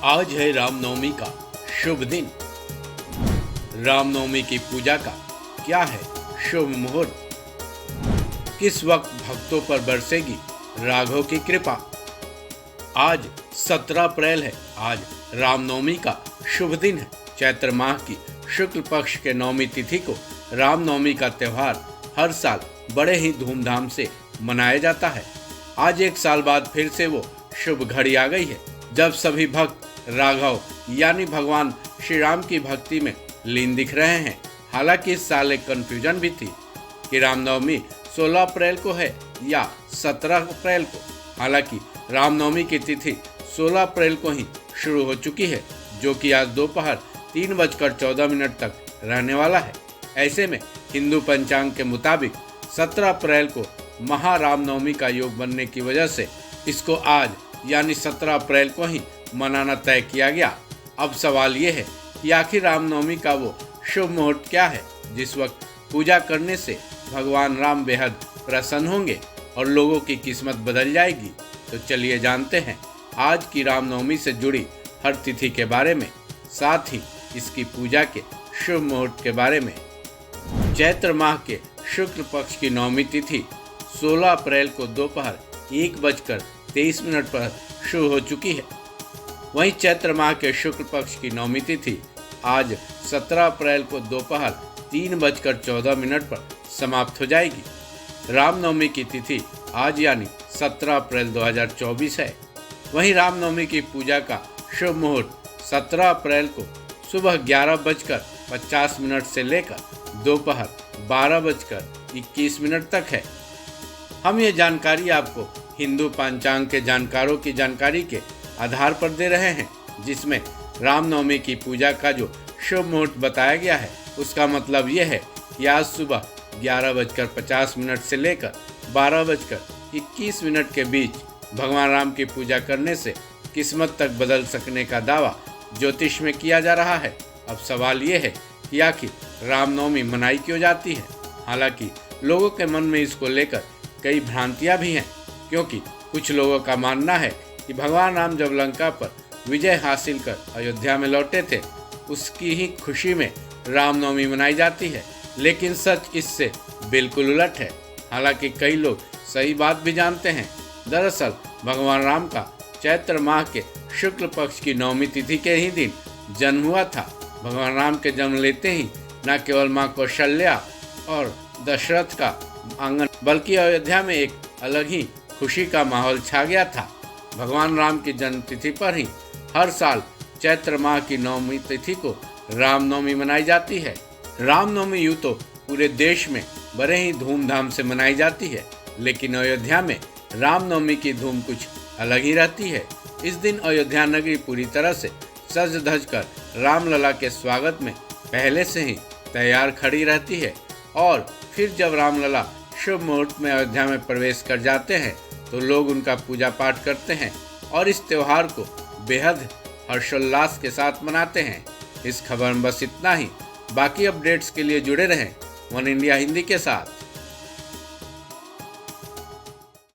आज है रामनवमी का शुभ दिन। रामनवमी की पूजा का क्या है शुभ मुहूर्त? किस वक्त भक्तों पर बरसेगी राघव की कृपा? आज 17 अप्रैल है। आज रामनवमी का शुभ दिन है। चैत्र माह की शुक्ल पक्ष के नवमी तिथि को रामनवमी का त्यौहार हर साल बड़े ही धूमधाम से मनाया जाता है। आज एक साल बाद फिर से वो शुभ घड़ी आ गई है जब सभी भक्त राघव यानी भगवान श्री राम की भक्ति में लीन दिख रहे हैं। हालांकि इस साल एक कन्फ्यूजन भी थी कि रामनवमी 16 अप्रैल को है या 17 अप्रैल को। हालांकि रामनवमी की तिथि 16 अप्रैल को ही शुरू हो चुकी है, जो कि आज दोपहर 3:14 तक रहने वाला है। ऐसे में हिंदू पंचांग के मुताबिक 17 अप्रैल को महारामनवमी का योग बनने की वजह से इसको आज यानी 17 अप्रैल को ही मनाना तय किया गया। अब सवाल ये है कि आखिर रामनवमी का वो शुभ मुहूर्त क्या है जिस वक्त पूजा करने से भगवान राम बेहद प्रसन्न होंगे और लोगों की किस्मत बदल जाएगी। तो चलिए जानते हैं आज की रामनवमी से जुड़ी हर तिथि के बारे में, साथ ही इसकी पूजा के शुभ मुहूर्त के बारे में। चैत्र माह के शुक्ल पक्ष की नवमी तिथि 16 अप्रैल को दोपहर 1:23 पर शुरू हो चुकी है। वहीं चैत्र माह के शुक्ल पक्ष की नवमी तिथि आज 17 अप्रैल को दोपहर 3:14 पर समाप्त हो जाएगी। रामनवमी की तिथि आज यानी 17 अप्रैल 2024 है। वहीं रामनवमी की पूजा का शुभ मुहूर्त 17 अप्रैल को सुबह 11:50 से लेकर दोपहर 12:21 तक है। हम ये जानकारी आपको हिंदू पंचांग के जानकारों की जानकारी के आधार पर दे रहे हैं, जिसमें रामनवमी की पूजा का जो शुभ मुहूर्त बताया गया है उसका मतलब ये है कि आज सुबह 11:50 से लेकर 12:21 के बीच भगवान राम की पूजा करने से किस्मत तक बदल सकने का दावा ज्योतिष में किया जा रहा है। अब सवाल ये है कि आखिर रामनवमी मनाई क्यों जाती है? हालांकि लोगों के मन में इसको लेकर कई भ्रांतियां भी हैं, क्योंकि कुछ लोगों का मानना है कि भगवान राम जब लंका पर विजय हासिल कर अयोध्या में लौटे थे, उसकी ही खुशी में रामनवमी मनाई जाती है। लेकिन सच इससे बिल्कुल उलट है। हालांकि कई लोग सही बात भी जानते हैं। दरअसल भगवान राम का चैत्र माह के शुक्ल पक्ष की नवमी तिथि के ही दिन जन्म हुआ था। भगवान राम के जन्म लेते ही न केवल माँ कौशल्या और दशरथ का आंगन बल्कि अयोध्या में एक अलग ही खुशी का माहौल छा गया था। भगवान राम की जन्म तिथि पर ही हर साल चैत्र माह की नवमी तिथि को रामनवमी मनाई जाती है। रामनवमी यूँ तो पूरे देश में बड़े ही धूमधाम से मनाई जाती है, लेकिन अयोध्या में रामनवमी की धूम कुछ अलग ही रहती है। इस दिन अयोध्या नगरी पूरी तरह से सज धज कर रामलला के स्वागत में पहले से ही तैयार खड़ी रहती है और फिर जब रामलला शुभ मुहूर्त में अयोध्या में प्रवेश कर जाते हैं तो लोग उनका पूजा पाठ करते हैं और इस त्यौहार को बेहद हर्षोल्लास के साथ मनाते हैं। इस खबर में बस इतना ही। बाकी अपडेट्स के लिए जुड़े रहें वन इंडिया हिंदी के साथ।